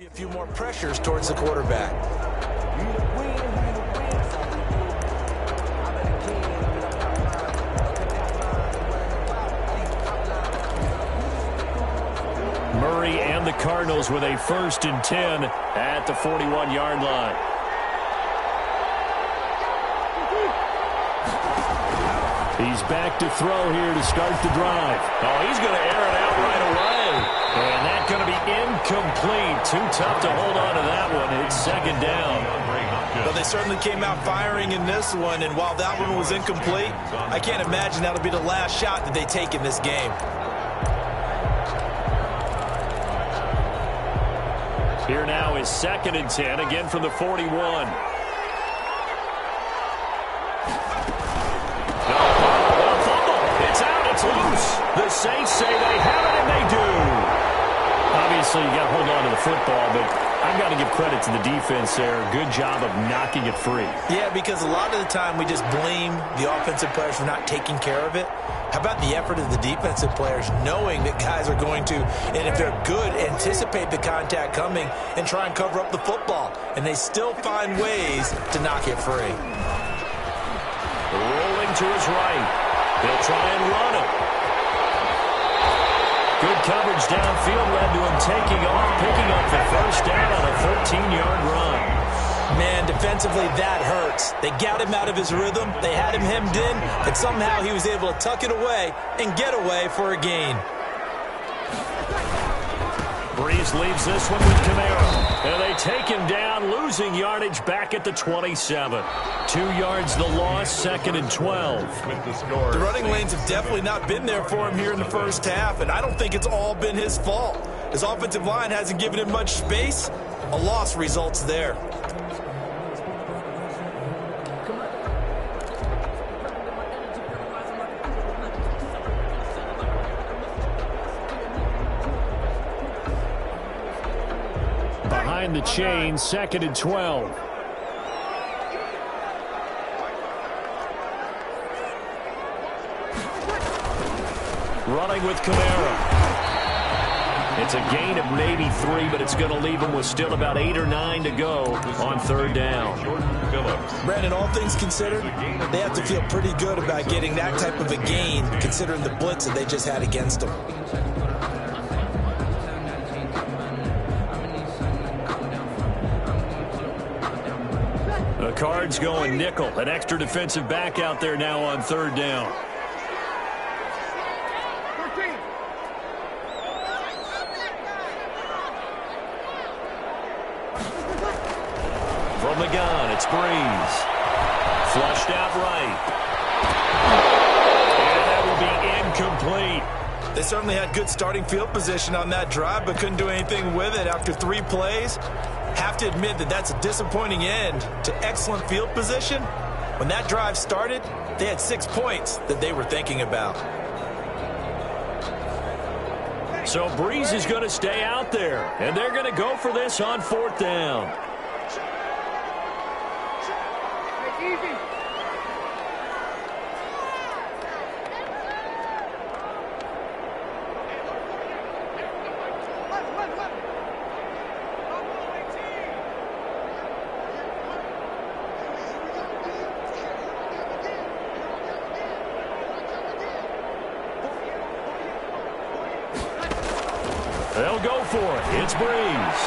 A few more pressures towards the quarterback. Murray and the Cardinals with a 1st and 10 at the 41-yard line. He's back to throw here to start the drive. Oh, he's going to air it out right away. And that's going to be incomplete. Too tough to hold on to that one. It's 2nd down. Well, they certainly came out firing in this one, and while that one was incomplete, I can't imagine that'll be the last shot that they take in this game. Here now is 2nd and 10, again from the 41. Loose. The Saints say they have it, and they do. Obviously, you got to hold on to the football, but I've got to give credit to the defense there. Good job of knocking it free. Yeah, because a lot of the time we just blame the offensive players for not taking care of it. How about the effort of the defensive players knowing that guys are going to, and if they're good, anticipate the contact coming and try and cover up the football, and they still find ways to knock it free. Rolling to his right. They'll try and run it. Good coverage downfield led to him taking off, picking up the 1st down on a 13-yard run. Man, defensively, that hurts. They got him out of his rhythm. They had him hemmed in, but somehow he was able to tuck it away and get away for a gain. Breeze leaves this one with Kamara. And they take him down, losing yardage back at the 27. 2 yards the loss, 2nd and 12. The running lanes have definitely not been there for him here in the first half, and I don't think it's all been his fault. His offensive line hasn't given him much space. A loss results there. Behind the chain, 2nd and 12. Running with Kamara. It's a gain of maybe 3, but it's going to leave him with still about 8 or 9 to go on 3rd down. Brandon, all things considered, they have to feel pretty good about getting that type of a gain, considering the blitz that they just had against them. The Cards going nickel. An extra defensive back out there now on 3rd down. From the gun, it's Breeze. Flushed out right. And that will be incomplete. They certainly had good starting field position on that drive, but couldn't do anything with it after 3 plays. Have to admit that that's a disappointing end to excellent field position. When that drive started, they had 6 points that they were thinking about. So Breeze is going to stay out there, and they're going to go for this on 4th down. They'll go for it. It's Breeze.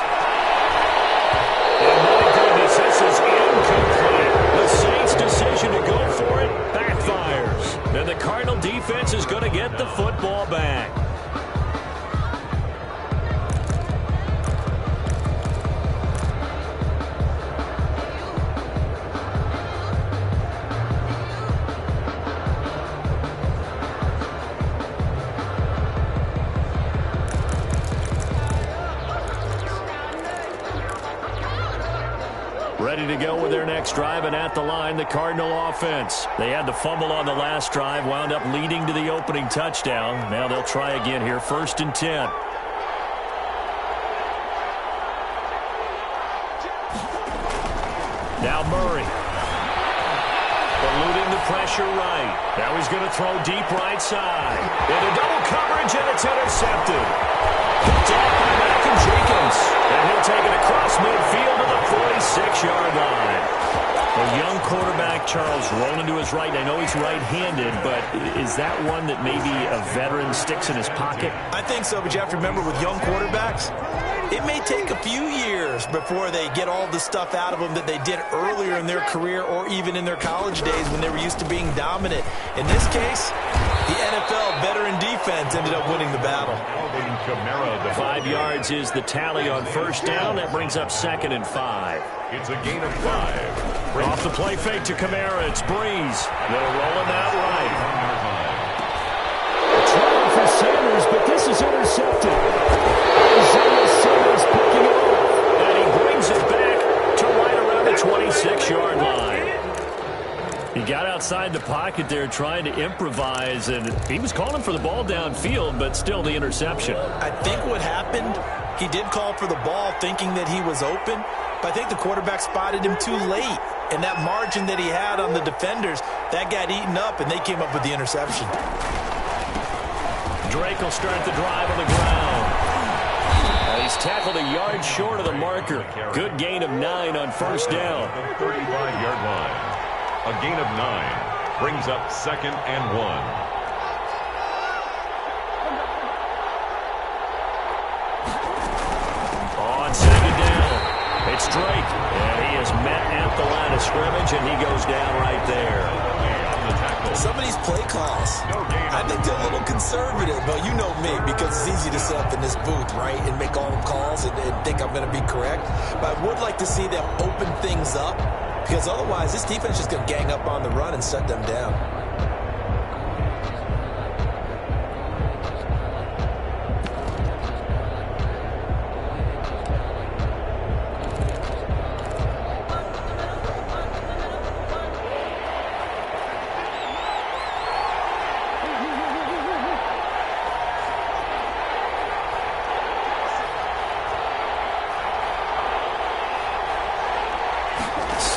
And my goodness, this is incomplete. The Saints' decision to go for it backfires. And the Cardinal defense is going to get the football back. Ready to go with their next drive, and at the line, the Cardinal offense. They had the fumble on the last drive, wound up leading to the opening touchdown. Now they'll try again here, 1st and 10. Now Murray. Eluding the pressure right. Now he's going to throw deep right side. Into double coverage, and it's intercepted. Picked off by Malcolm Jenkins. And he'll take Charles rolling to his right. I know he's right-handed, but is that one that maybe a veteran sticks in his pocket? I think so, but you have to remember with young quarterbacks, it may take a few years before they get all the stuff out of them that they did earlier in their career or even in their college days when they were used to being dominant. In this case, the NFL veteran defense ended up winning the battle. 5 yards is the tally on first down. That brings up 2nd and 5. It's a gain of 5. Off the play fake to Kamara. It's Breeze. They're rolling that right. Trying for Sanders, but this is intercepted. Isaiah Simmons picking it off. And he brings it back to right around the 26-yard line. He got outside the pocket there trying to improvise, and he was calling for the ball downfield, but still the interception. I think what happened, he did call for the ball thinking that he was open, but I think the quarterback spotted him too late. And that margin that he had on the defenders, that got eaten up, and they came up with the interception. Drake will start the drive on the ground. He's tackled a yard short of the marker. Good gain of 9 on first down. 35-yard line. A gain of 9 brings up 2nd and 1. On 2nd down, it's Drake. And he is met at the line of scrimmage, and he goes down right there. Some of these play calls, I think they're a little conservative, but you know me, because it's easy to sit up in this booth, right, and make all the calls and think I'm going to be correct. But I would like to see them open things up, because otherwise this defense is just going to gang up on the run and shut them down.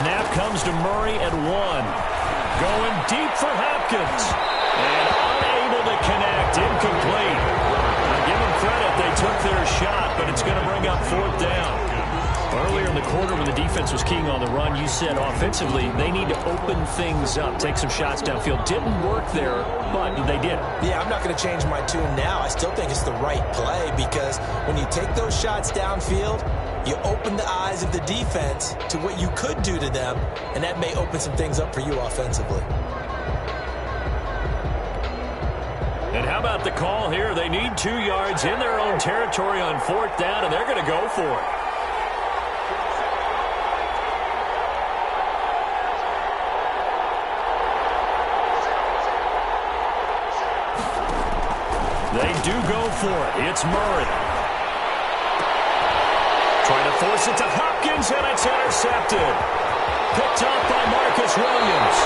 Snap comes to Murray at 1. Going deep for Hopkins. And unable to connect. Incomplete. Now give them credit. They took their shot, but it's going to bring up 4th down. Earlier in the quarter when the defense was keying on the run, you said offensively they need to open things up, take some shots downfield. Didn't work there, but they did. Yeah, I'm not going to change my tune now. I still think it's the right play because when you take those shots downfield, you open the eyes of the defense to what you could do to them, and that may open some things up for you offensively. And how about the call here? They need 2 yards in their own territory on 4th down, and they're going to go for it. They do go for it. It's Murray. Trying to force it to Hopkins, and it's intercepted. Picked up by Marcus Williams.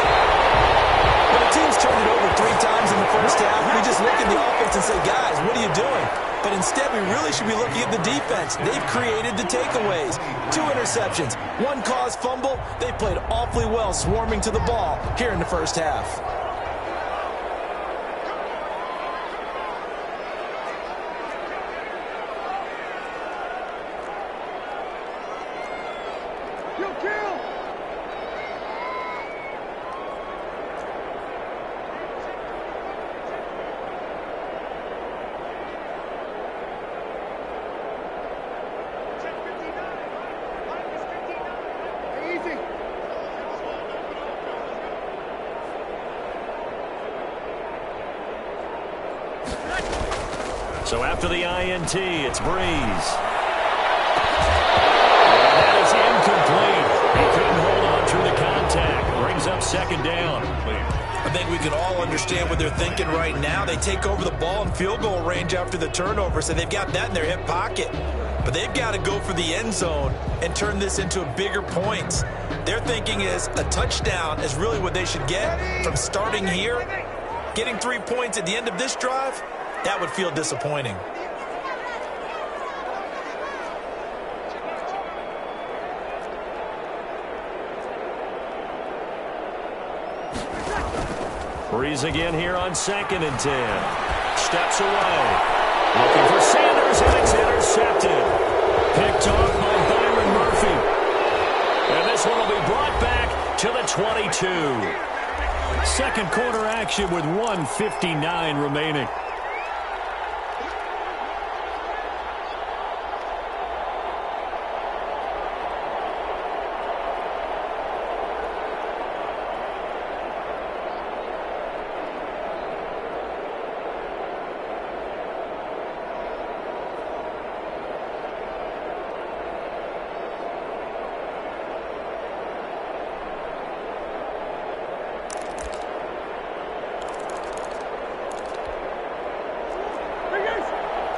When the team's turned it over 3 times in the first half, we just look at the offense and say, guys, what are you doing? But instead, we really should be looking at the defense. They've created the takeaways. 2 interceptions, 1 caused fumble. They played awfully well swarming to the ball here in the first half. So after the INT, it's Breeze. And that is incomplete. He couldn't hold on through the contact. Brings up 2nd down. I think we can all understand what they're thinking right now. They take over the ball in field goal range after the turnover, so they've got that in their hip pocket. But they've got to go for the end zone and turn this into a bigger points. Their thinking is a touchdown is really what they should get from starting here. Getting 3 points at the end of this drive, that would feel disappointing. Breeze again here on 2nd and 10. Steps away. Looking for Sanders, and it's intercepted. Picked off by Byron Murphy. And this one will be brought back to the 22. Second quarter action with 1:59 remaining.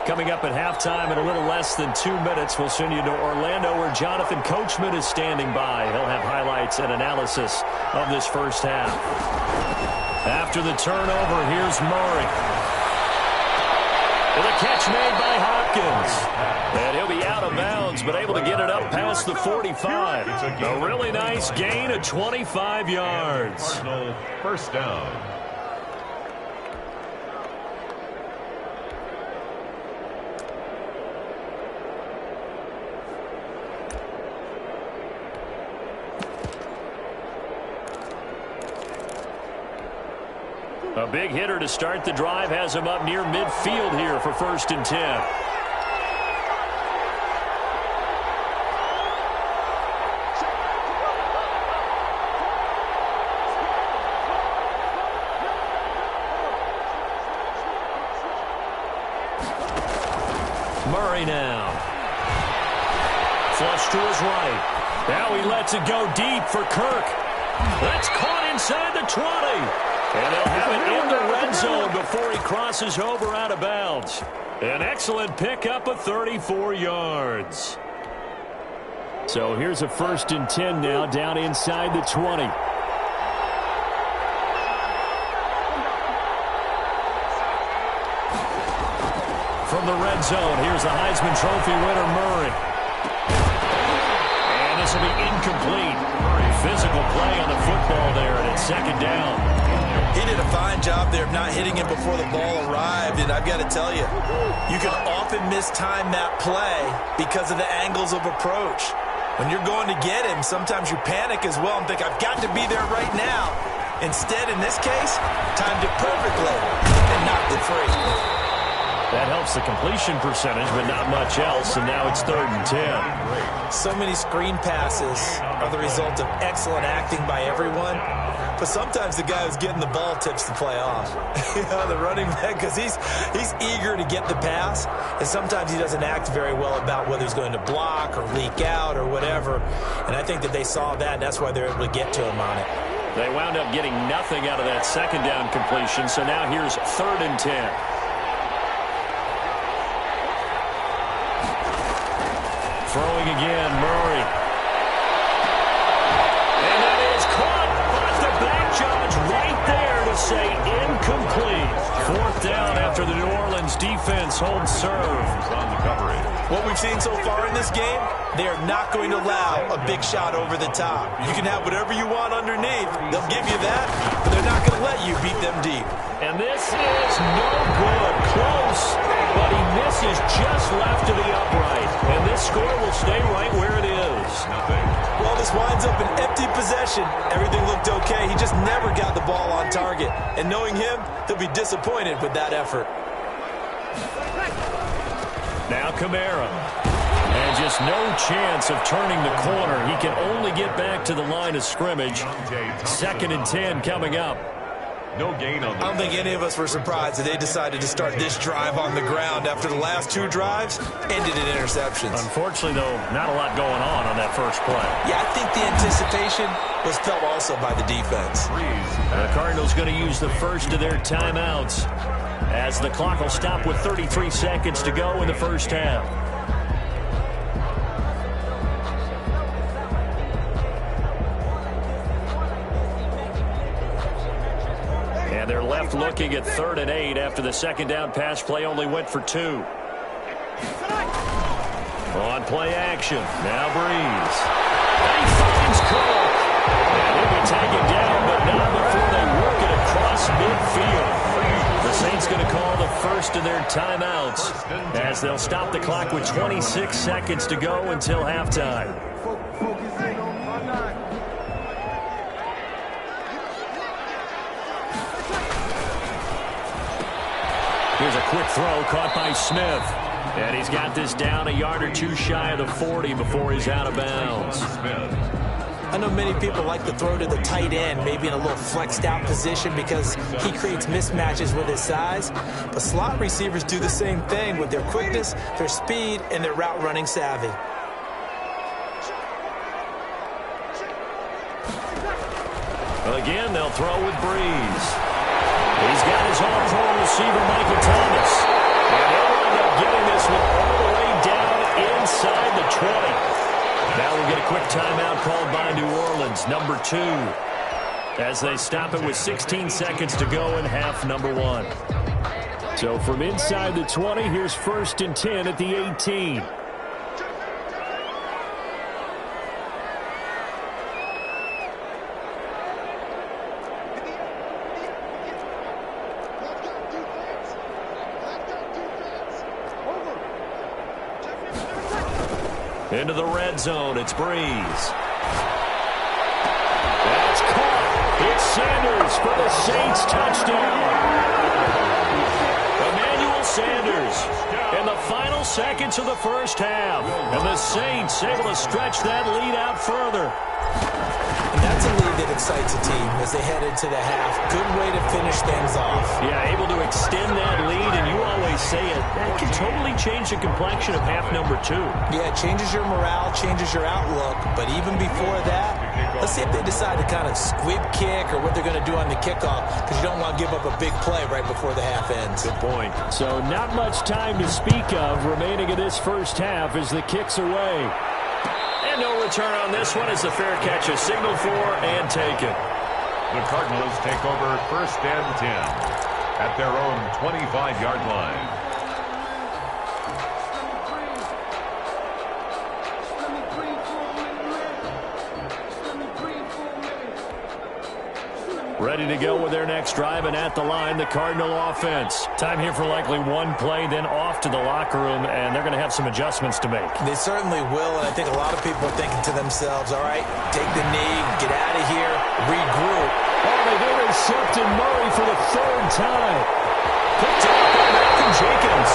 Coming up at halftime in a little less than 2 minutes, we'll send you to Orlando where Jonathan Coachman is standing by. He'll have highlights and analysis of this first half. After the turnover, here's Murray. And a catch made by Hopkins. And he'll be out of bounds, but able to get it up past the 45. A really nice gain of 25 yards. First down. A big hitter to start the drive has him up near midfield here for 1st and 10. Murray now. Flush to his right. Now he lets it go deep for Kirk. That's caught inside the 20. And they'll have it in the red zone before he crosses over out of bounds. An excellent pickup of 34 yards. So here's a 1st and 10 now down inside the 20. From the red zone, here's the Heisman Trophy winner, Murray. And this will be incomplete. Physical play on the football there, and it's 2nd down. He did a fine job there of not hitting him before the ball arrived, and I've got to tell you, you can often mistime that play because of the angles of approach. When you're going to get him, sometimes you panic as well and think, I've got to be there right now. Instead, in this case, timed it perfectly and knocked it free. That helps the completion percentage, but not much else, and now it's 3rd and 10. So many screen passes are the result of excellent acting by everyone. But sometimes the guy who's getting the ball tips the play off. You know, the running back, because he's eager to get the pass, and sometimes he doesn't act very well about whether he's going to block or leak out or whatever. And I think that they saw that, and that's why they're able to get to him on it. They wound up getting nothing out of that 2nd down completion, so now here's 3rd and 10. Throwing again, Murray. And that is caught off the back, Judge, right there to say incomplete. 4th down after the New Orleans defense holds serve. On the coverage. What we've seen so far in this game, they are not going to allow a big shot over the top. You can have whatever you want underneath. They'll give you that, but they're not going to let you beat them deep. And this is no good. Close, but he misses just left to the upright. And this score will stay right where it is. Nothing. Well, this winds up an empty possession. Everything looked okay. He just never got the ball on target. And knowing him, he'll be disappointed with that effort. Now Kamara. And just no chance of turning the corner. He can only get back to the line of scrimmage. 2nd and 10 coming up. No gain on the I don't think any of us were surprised that they decided to start this drive on the ground after the last 2 drives ended in interceptions. Unfortunately, though, not a lot going on that first play. Yeah, I think the anticipation was felt also by the defense. The Cardinals going to use the first of their timeouts as the clock will stop with 33 seconds to go in the first half. And they're left looking at 3rd and 8 after the 2nd down pass play only went for 2. On play action, now Breeze. And he finds Cook. And he'll be taken down, but not before they work it across midfield. The Saints going to call the first of their timeouts as they'll stop the clock with 26 seconds to go until halftime. Here's a quick throw caught by Smith. And he's got this down a yard or two shy of the 40 before he's out of bounds. I know many people like to throw to the tight end, maybe in a little flexed out position because he creates mismatches with his size. But slot receivers do the same thing with their quickness, their speed, and their route running savvy. Again, they'll throw with Breeze. He's got his all-pro receiver, Michael Thomas. And they'll wind up getting this one all the way down inside the 20. Now we'll get a quick timeout called by New Orleans, number 2, as they stop it with 16 seconds to go in half number 1. So from inside the 20, here's 1st and 10 at the 18. Into the red zone, it's Breeze. That's caught. It's Sanders for the Saints touchdown. Emmanuel Sanders in the final seconds of the first half. And the Saints able to stretch that lead out further. And that's a lead that excites a team as they head into the half. Good way to finish things off. Yeah, able to extend that lead, and you always say it, that can totally change the complexion of half number 2. Yeah, it changes your morale, changes your outlook. But even before that, let's see if they decide to kind of squib kick or what they're going to do on the kickoff, because you don't want to give up a big play right before the half ends. Good point. So not much time to speak of remaining in this first half as the kick's away. And no return on this one as the fair catch is signaled for and taken. The Cardinals take over 1st and 10 at their own 25-yard line. Ready to go with their next drive, and at the line, the Cardinal offense. Time here for likely one play, then off to the locker room, and they're going to have some adjustments to make. They certainly will, and I think a lot of people are thinking to themselves, all right, take the knee, get out of here, regroup. Oh, they've intercepted Murray for the 3rd time. Picked up by Malcolm Jenkins.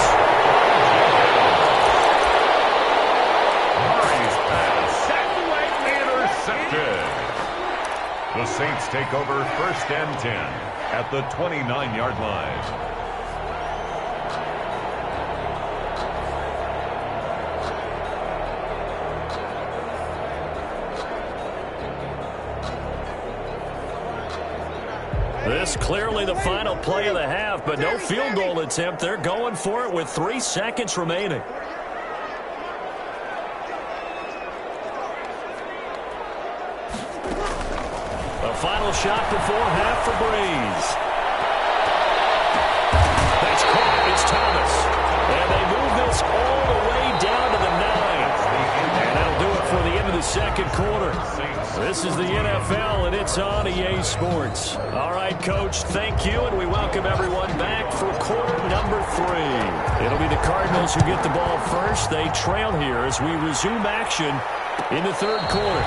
Murray's pass set away, intercepted. The Saints take over 1st and 10 at the 29-yard line. This clearly the final play of the half, but no field goal attempt. They're going for it with 3 seconds remaining. A final shot before half for Breeze. That's caught. It's Thomas. And they move this all the way down to the 9. And that'll do it for the end of the second quarter. This is the NFL, and it's on EA Sports. All right, Coach, thank you, and we welcome everyone back for quarter number 3. It'll be the Cardinals who get the ball first. They trail here as we resume action in the 3rd quarter.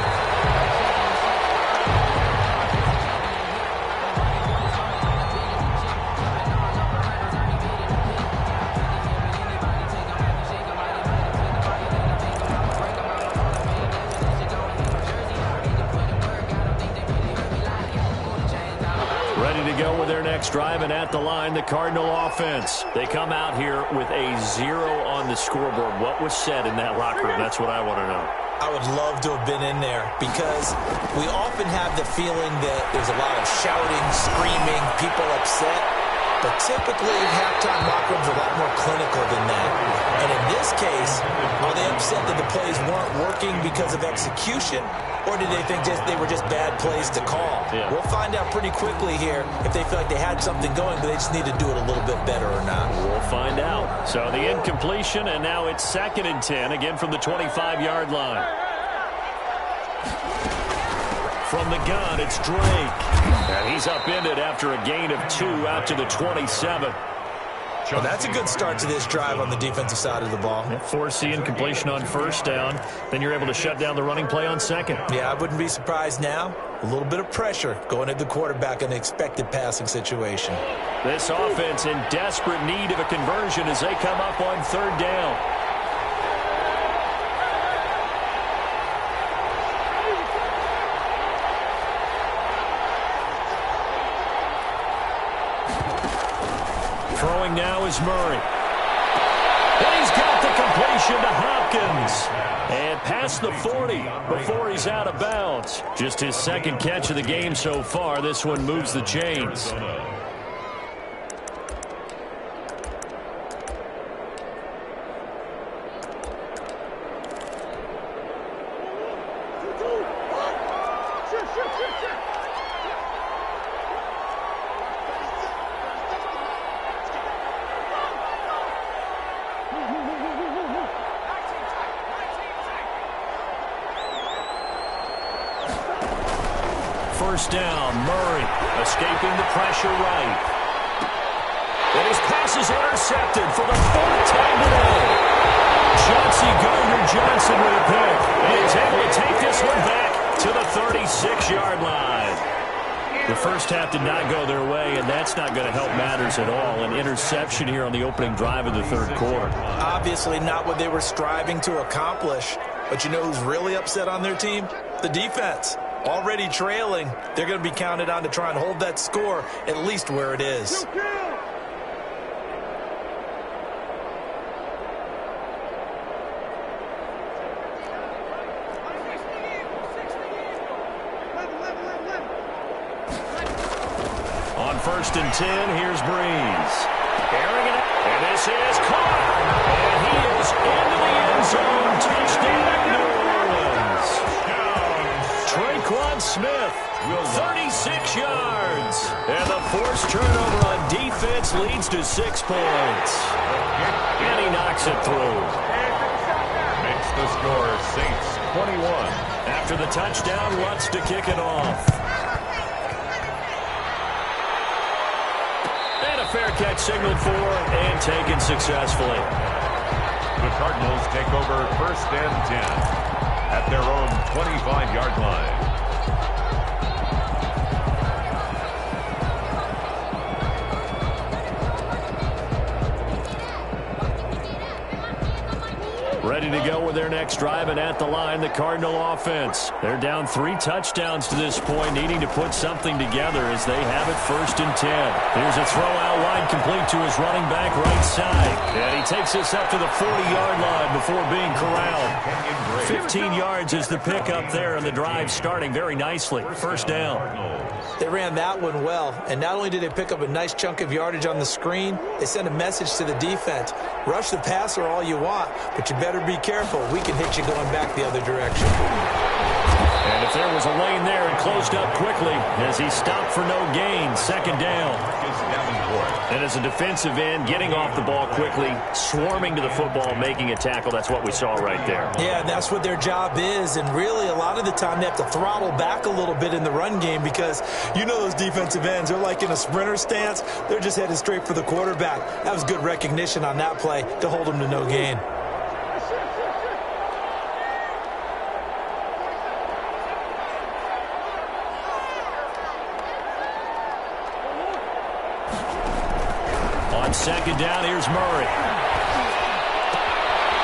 Driving at the line, the Cardinal offense. They come out here with a 0 on the scoreboard. What was said in that locker room? That's what I want to know. I would love to have been in there because we often have the feeling that there's a lot of shouting, screaming, people upset. But typically, halftime locker rooms are a lot more clinical than that. And in this case, are they upset that the plays weren't working because of execution? Or did they think they were just bad plays to call? Yeah. We'll find out pretty quickly here if they feel like they had something going, but they just need to do it a little bit better or not. We'll find out. So the incompletion, and now it's 2nd and 10, again from the 25-yard line. From the gun, it's Drake. And he's upended after a gain of 2 out to the 27. Well, that's a good start to this drive on the defensive side of the ball. Forcing incompletion on 1st down. Then you're able to shut down the running play on 2nd. Yeah, I wouldn't be surprised now. A little bit of pressure going at the quarterback in an expected passing situation. This offense in desperate need of a conversion as they come up on third down. Throwing now is Murray. And he's got the completion to Hopkins. And past the 40 before he's out of bounds. Just his second catch of the game so far. This one moves the chains. First down, Murray escaping the pressure right. And his pass is intercepted for the fourth time today. Chauncey Gardner-Johnson with a pick. And he's able to take this one back to the 36-yard line. The first half did not go their way, and that's not going to help matters at all. An interception here on the opening drive of the third quarter. Obviously not what they were striving to accomplish. But you know who's really upset on their team? The defense. Already trailing, they're going to be counted on to try and hold that score at least where it is. On 1st and 10, here's Breeze. Airing it, and this is caught. And he is into the end zone. Touchdown, New Orleans. Traquan Smith, 36 yards. And the forced turnover on defense leads to 6 points. And he knocks it through. Makes the score Saints 21. After the touchdown, Lutz to kick it off. And a fair catch signaled for and taken successfully. The Cardinals take over 1st and 10 at their own 25-yard line. Ready to go with their next drive, and at the line, the Cardinal offense. They're down 3 touchdowns to this point, needing to put something together as they have it 1st and 10. Here's a throw out wide, complete to his running back right side. And he takes this up to the 40-yard line before being corralled. 15 yards is the pickup there, and the drive starting very nicely. 1st down. They ran that one well, and not only did they pick up a nice chunk of yardage on the screen, they sent a message to the defense. Rush the passer all you want, but you better be careful. We can hit you going back the other direction. And if there was a lane there, it closed up quickly as he stopped for no gain. 2nd down. And as a defensive end, getting off the ball quickly, swarming to the football, making a tackle. That's what we saw right there. Yeah, that's what their job is. And really, a lot of the time, they have to throttle back a little bit in the run game because you know those defensive ends, they're like in a sprinter stance. They're just headed straight for the quarterback. That was good recognition on that play to hold them to no gain. On 2nd down, here's Murray.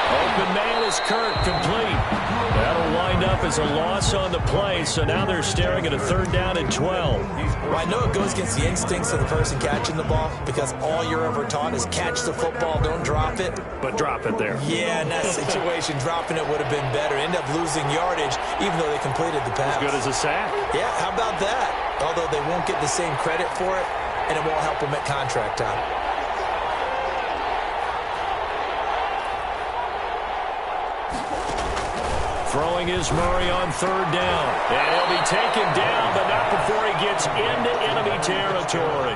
Open man is Kirk, complete. That'll wind up as a loss on the play, so now they're staring at a 3rd down and 12. Well, I know it goes against the instincts of the person catching the ball because all you're ever taught is catch the football, don't drop it. But drop it there. Yeah, in that situation, dropping it would have been better. End up losing yardage, even though they completed the pass. As good as a sack? Yeah, how about that? Although they won't get the same credit for it, and it won't help them at contract time. Throwing is Murray on 3rd down. And he'll be taken down, but not before he gets into enemy territory.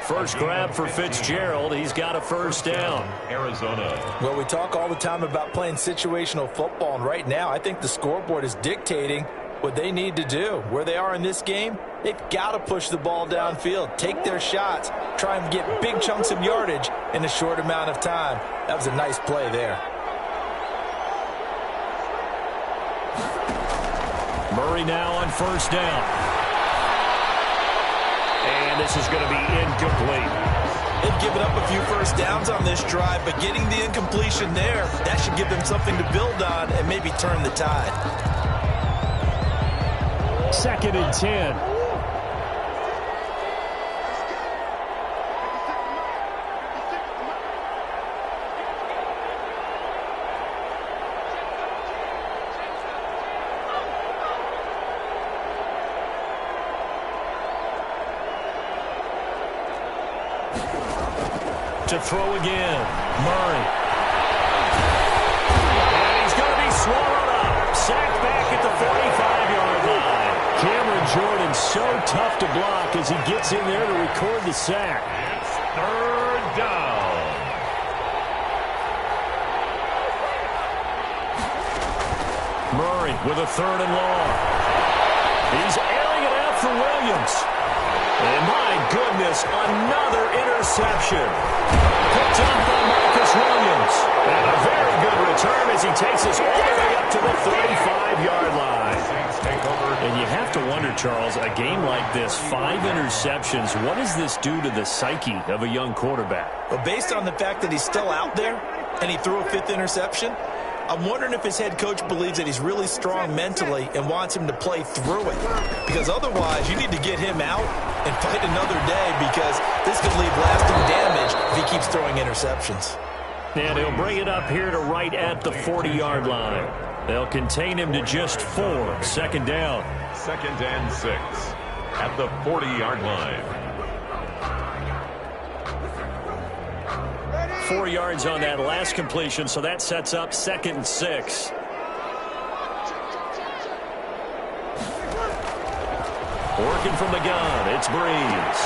First grab for Fitzgerald. He's got a 1st down. Arizona. Well, we talk all the time about playing situational football, and right now I think the scoreboard is dictating what they need to do. Where they are in this game, they've got to push the ball downfield, take their shots, try and get big chunks of yardage in a short amount of time. That was a nice play there. Murray now on first down. And this is going to be incomplete. They've given up a few first downs on this drive, but getting the incompletion there, that should give them something to build on and maybe turn the tide. 2nd and 10. To throw again, Murray. And he's going to be swallowed up. Sacked back at the 45-yard line. Cameron Jordan so tough to block as he gets in there to record the sack. It's 3rd down. Murray with a 3rd and long. He's airing it out for Williams. And my goodness, another interception. Picked up by Marcus Williams. And a very good return as he takes us all the way up to the 35-yard line. And you have to wonder, Charles, a game like this, 5 interceptions, what does this do to the psyche of a young quarterback? Well, based on the fact that he's still out there and he threw a 5th interception, I'm wondering if his head coach believes that he's really strong mentally and wants him to play through it. Because otherwise, you need to get him out and fight another day, because this could leave lasting damage if he keeps throwing interceptions. And he'll bring it up here to right at the 40-yard line. They'll contain him to just 4. 2nd down. 2nd and 6 at the 40-yard line. 4 yards on that last completion, so that sets up 2nd and 6. Working from the gun, it's Breeze.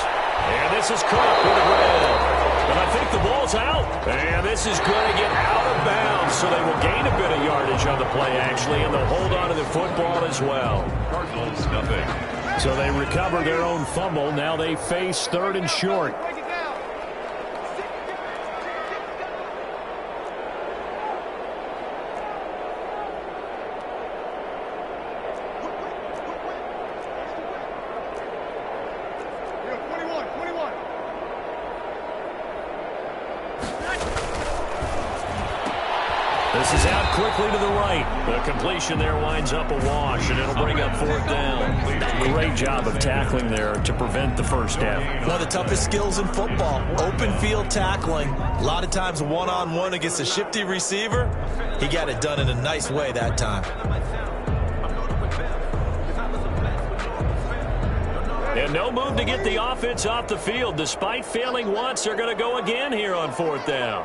And this is Cook with a grab. But I think the ball's out. And this is going to get out of bounds, so they will gain a bit of yardage on the play, actually, and they'll hold on to the football as well. Cardinals nothing. So they recover their own fumble. Now they face 3rd and short. This is out quickly to the right. The completion there winds up a wash, and it'll bring up 4th down. Great job of tackling there to prevent the first down. One of the toughest skills in football, open field tackling. A lot of times one-on-one against a shifty receiver. He got it done in a nice way that time. And no move to get the offense off the field. Despite failing once, they're going to go again here on 4th down.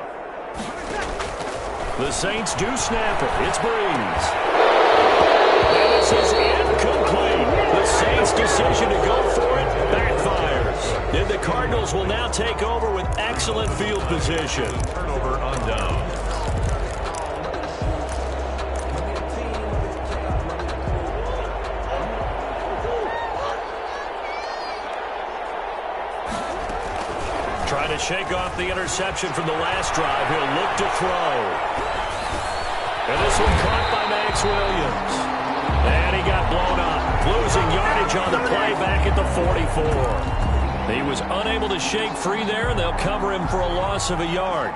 The Saints do snap it. It's Breeze. And this is incomplete. The Saints' decision to go for it backfires. And the Cardinals will now take over with excellent field position. Turnover on down. Trying to shake off the interception from the last drive. He'll look to throw. And this one caught by Max Williams. And he got blown up. Losing yardage on the play back at the 44. He was unable to shake free there, and they'll cover him for a loss of a yard.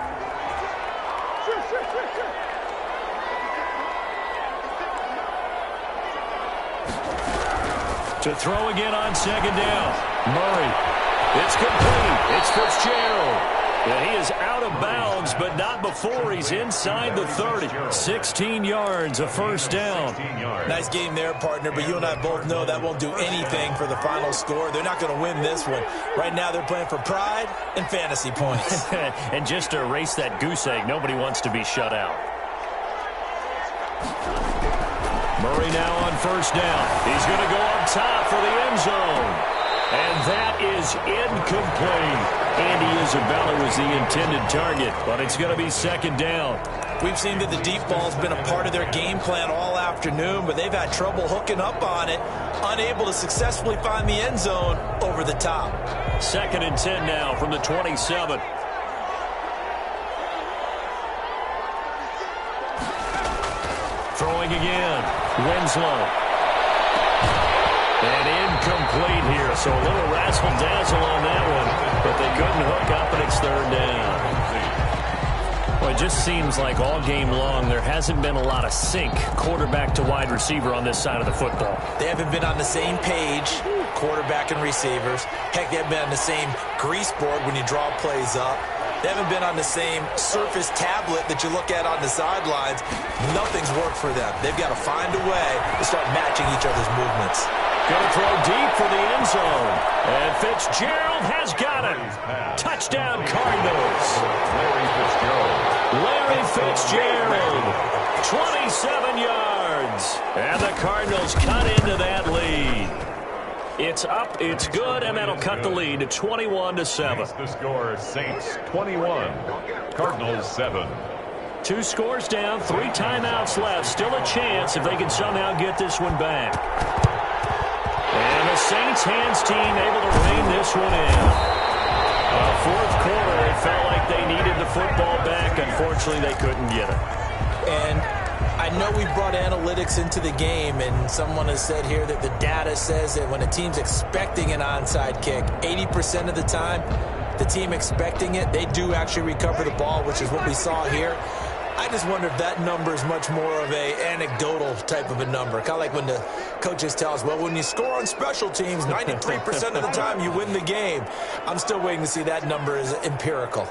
To throw again on 2nd down. Murray. It's complete. It's Fitzgerald. And he is out of bounds, but not before he's inside the 30. 16 yards, a first down. Nice game there, partner, but you and I both know that won't do anything for the final score. They're not going to win this one. Right now they're playing for pride and fantasy points. And just to erase that goose egg, nobody wants to be shut out. Murray now on first down. He's going to go up top for the end zone. And that is incomplete. Andy Isabella was the intended target, but it's going to be 2nd down. We've seen that the deep ball's been a part of their game plan all afternoon, but they've had trouble hooking up on it, unable to successfully find the end zone over the top. 2nd and 10 now from the 27. Throwing again. Winslow. And incomplete here, so a little razzle-dazzle on that one, but they couldn't hook up, and it's third down. Well, it just seems like all game long there hasn't been a lot of sync quarterback to wide receiver on this side of the football. They haven't been on the same page, quarterback and receivers. Heck, they haven't been on the same grease board when you draw plays up. They haven't been on the same Surface tablet that you look at on the sidelines. Nothing's worked for them. They've got to find a way to start matching each other's movements. Going to throw deep for the end zone. And Fitzgerald has got it. Touchdown, Cardinals. Larry Fitzgerald, 27 yards. And the Cardinals cut into that lead. It's up, it's good, and that'll cut the lead to 21-7. The score, Saints 21, Cardinals 7. 2 scores down, 3 timeouts left. Still a chance if they can somehow get this one back. And the Saints hands team able to rein this one in. Fourth quarter, it felt like they needed the football back. Unfortunately, they couldn't get it. And I know we brought analytics into the game, and someone has said here that the data says that when a team's expecting an onside kick, 80% of the time, the team expecting it, they do actually recover the ball, which is what we saw here. I just wonder if that number is much more of a anecdotal type of a number. Kind of like when the coaches tell us, well, when you score on special teams, 93% of the time you win the game. I'm still waiting to see that number is empirical.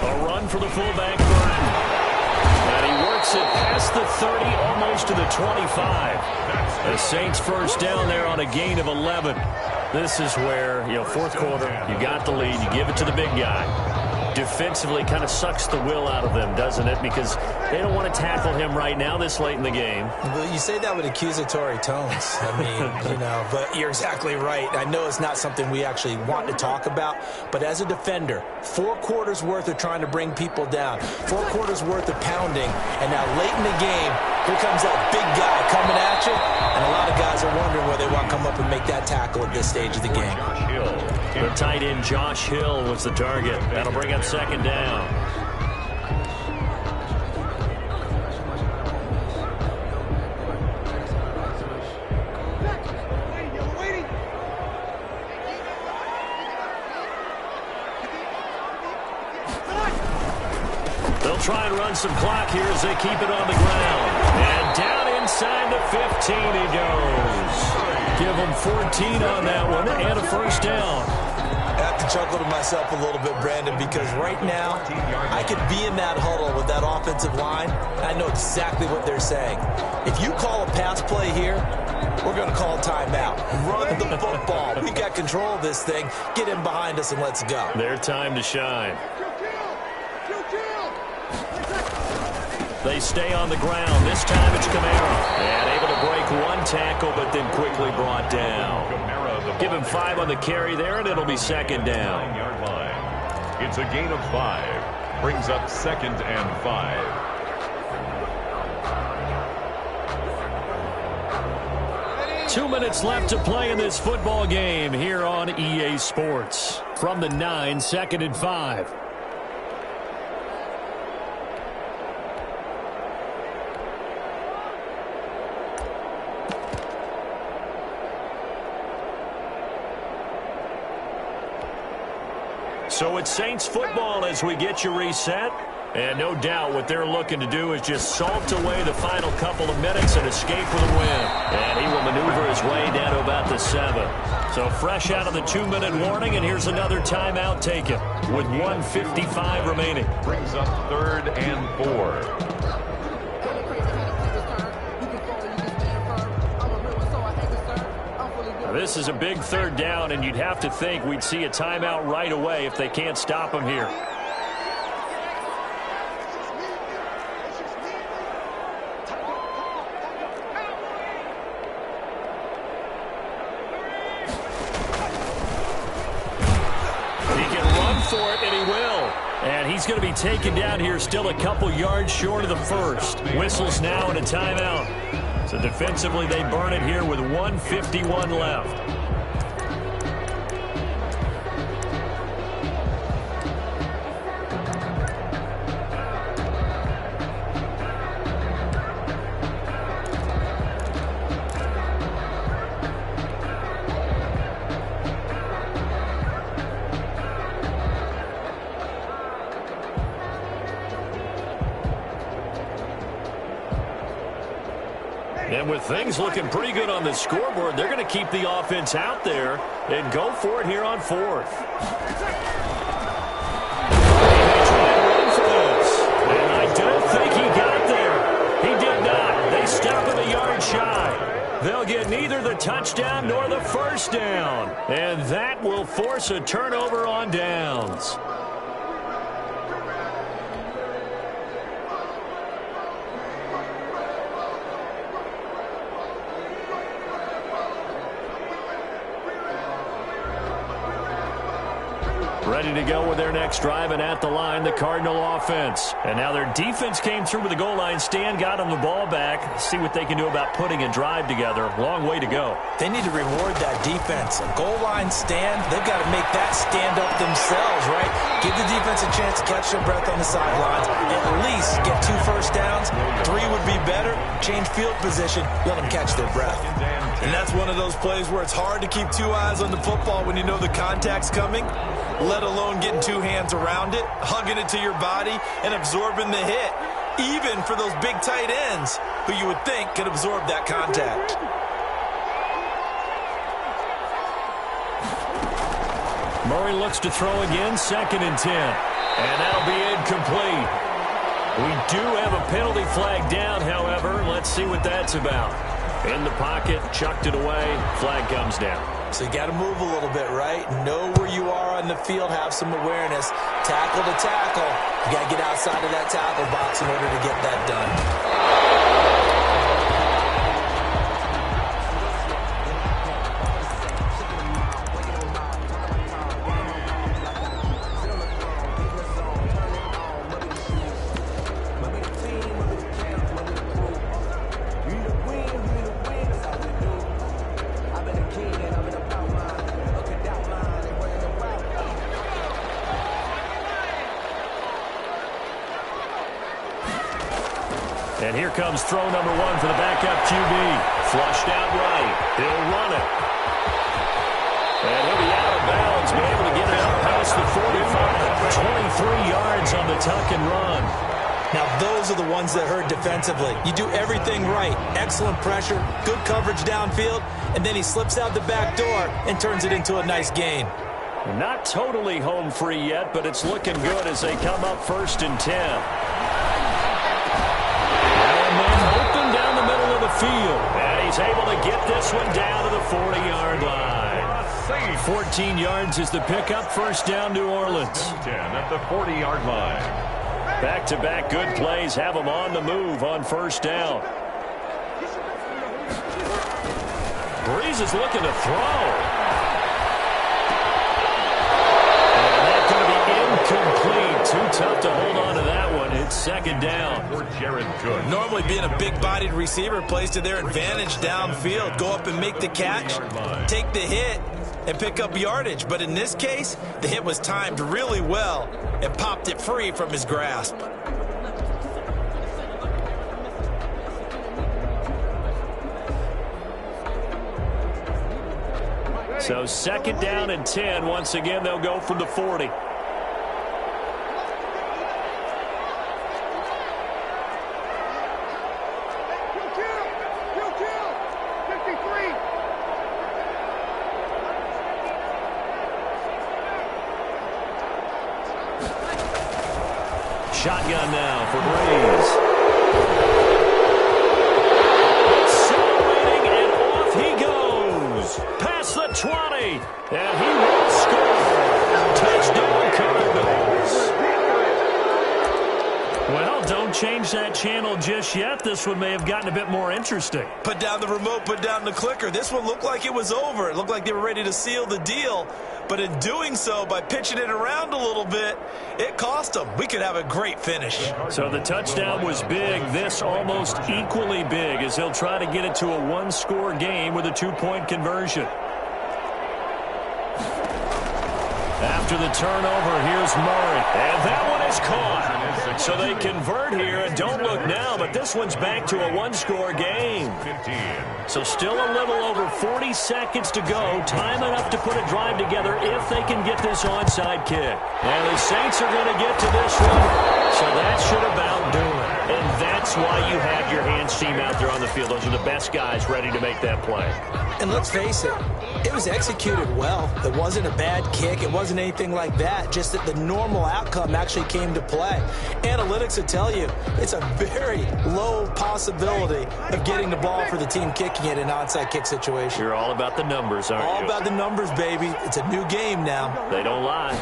A run for the fullback, Burton. And he works it past the 30, almost to the 25. The Saints first down there on a gain of 11. This is where, fourth quarter, you got the lead, you give it to the big guy. Defensively kind of sucks the will out of them, doesn't it? Because they don't want to tackle him right now this late in the game. Well, you say that with accusatory tones. I mean, but you're exactly right. I know it's not something we actually want to talk about, but as a defender, 4 quarters worth of trying to bring people down, 4 quarters worth of pounding, and now late in the game, here comes that big guy coming at you, and a lot of guys are wondering whether they want to come up and make that tackle at this stage of the game. The tight end Josh Hill was the target. That'll bring up second down. They'll try and run some clock here as they keep it on the ground. And down inside the 15 he goes. Give them 14 on that one and a first down. I have to chuckle to myself a little bit, Brandon, because right now I could be in that huddle with that offensive line, and I know exactly what they're saying. If you call a pass play here, we're going to call a timeout. Run the football. We got control of this thing. Get in behind us and let's go. Their time to shine. They stay on the ground. This time it's Kamara. And able to break one tackle, but then quickly brought down. Give him 5 on the carry there, and it'll be second down. 9-yard line. It's a gain of 5. Brings up 2nd and 5. Two minutes left to play in this football game here on EA Sports. From the 9, 2nd and 5. So it's Saints football as we get you reset. And no doubt what they're looking to do is just salt away the final couple of minutes and escape with a win. And he will maneuver his way down to about the 7. So fresh out of the 2-minute warning, and here's another timeout taken with 1:55 remaining. Brings up 3rd and 4. This is a big third down, and you'd have to think we'd see a timeout right away if they can't stop him here. He can run for it, and he will. And he's going to be taken down here still a couple yards short of the first. Whistles now and a timeout. So defensively, they burn it here with 1:51 left. And with things looking pretty good on the scoreboard, they're going to keep the offense out there and go for it here on fourth. They try and run for this. And I don't think he got there. He did not. They stop him a yard shy. They'll get neither the touchdown nor the first down. And that will force a turnover on downs. Ready to go with their next drive, and at the line, the Cardinal offense. And now their defense came through with the goal line stand, got them the ball back. See what they can do about putting a drive together. Long way to go. They need to reward that defense. A goal line stand, they've got to make that stand up themselves, right? Give the defense a chance to catch their breath on the sidelines. At least get 2 first downs. 3 would be better. Change field position. Let them catch their breath. And that's one of those plays where it's hard to keep 2 eyes on the football when you know the contact's coming, let alone getting 2 hands around it, hugging it to your body, and absorbing the hit, even for those big tight ends who you would think could absorb that contact. Murray looks to throw again, 2nd and 10. And that'll be incomplete. We do have a penalty flag down, however. Let's see what that's about. In the pocket, chucked it away, flag comes down. So you got to move a little bit, right? Know where you are on the field, have some awareness. Tackle to tackle. You got to get outside of that tackle box in order to get that done. And here comes throw number 1 for the backup QB. Flushed out right. He'll run it. And he'll be out of bounds, be able to get it out past the 45. 23 yards on the tuck and run. Now, those are the ones that hurt defensively. You do everything right. Excellent pressure, good coverage downfield, and then he slips out the back door and turns it into a nice gain. Not totally home free yet, but it's looking good as they come up 1st and 10. Down the middle of the field. And he's able to get this one down to the 40-yard line. 14 yards is the pickup. 1st down, New Orleans. 10 at the 40-yard line. Back-to-back good plays have them on the move on 1st down. Breeze is looking to throw. And that's going to be incomplete. Too tough to hold on to that one. It's 2nd down. Normally being a big-bodied receiver plays to their advantage downfield. Go up and make the catch, take the hit, and pick up yardage. But in this case, the hit was timed really well and popped it free from his grasp. So 2nd down and 10. Once again, they'll go from the 40. Shotgun now for Breeze. Accelerating, and off he goes. Past the 20. And he will score. Touchdown, Cardinals. Well, don't change that channel just yet. This one may have gotten a bit more interesting. Put down the remote, put down the clicker. This one looked like it was over. It looked like they were ready to seal the deal. But in doing so, by pitching it around a little bit, it cost them. We could have a great finish. So the touchdown was big. This almost equally big as they'll try to get it to a 1-score game with a 2-point conversion. After the turnover, here's Murray. And that one is caught. So they convert here, and don't look now, but this one's back to a 1-score game. So still a little over 40 seconds to go. Time enough to put a drive together if they can get this onside kick. And the Saints are going to get to this one, so that should about do it. And that's why you have your hands team out there on the the field. Those are the best guys ready to make that play. And let's face it, it was executed well. It wasn't a bad kick. It wasn't anything like that. Just that the normal outcome actually came to play. Analytics will tell you it's a very low possibility of getting the ball for the team kicking it in an onside kick situation. You're all about the numbers, aren't you? All about the numbers, baby. It's a new game now. They don't lie.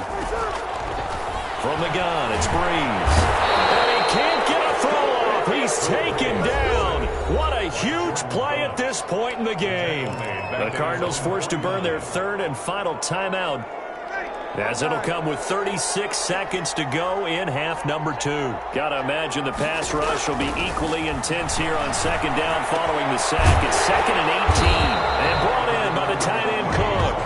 From the gun, it's Breeze. And he can't get a throw off. He's taken down. What a huge play at this point in the game. The Cardinals forced to burn their third and final timeout, as it'll come with 36 seconds to go in half number 2. Gotta imagine the pass rush will be equally intense here on second down following the sack. It's 2nd and 18. And brought in by the tight end Cook.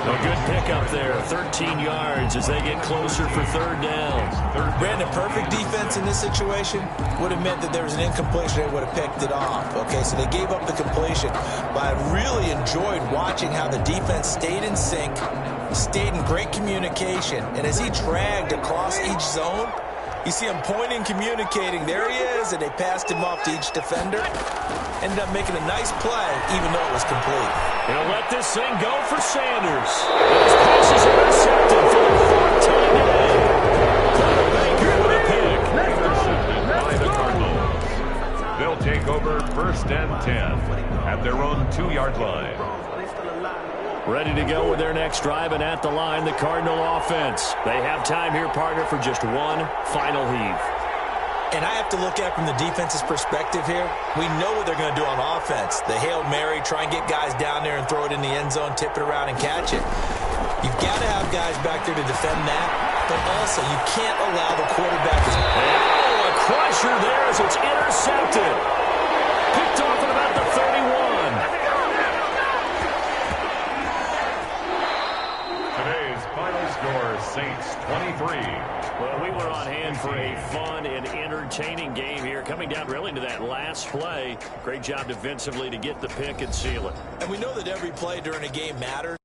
A good pickup there, 13 yards as they get closer for third down. Brandon, perfect defense in this situation would have meant that there was an incompletion. They would have picked it off. Okay, so they gave up the completion. But I really enjoyed watching how the defense stayed in sync, stayed in great communication. And as he dragged across each zone, you see him pointing, communicating. There he is, and they passed him off to each defender. Ended up making a nice play, even though it was complete. He'll let this thing go for Sanders. His pass is intercepted for the 4th time today. Baker with a pick. Intercepted by the Cardinals. They'll take over 1st and 10 at their own 2-yard line. Ready to go with their next drive, and at the line, the Cardinal offense. They have time here, partner, for just one final heave. And I have to look at it from the defense's perspective here. We know what they're going to do on offense. The Hail Mary, try and get guys down there and throw it in the end zone, tip it around and catch it. You've got to have guys back there to defend that, but also you can't allow the quarterback to... Oh, a crusher there as it's intercepted. Picked off at about the 31. Today's final score, Saints 23. Well, we were on hand for a fun and entertaining game here, coming down really to that last play. Great job defensively to get the pick and seal it. And we know that every play during a game matters.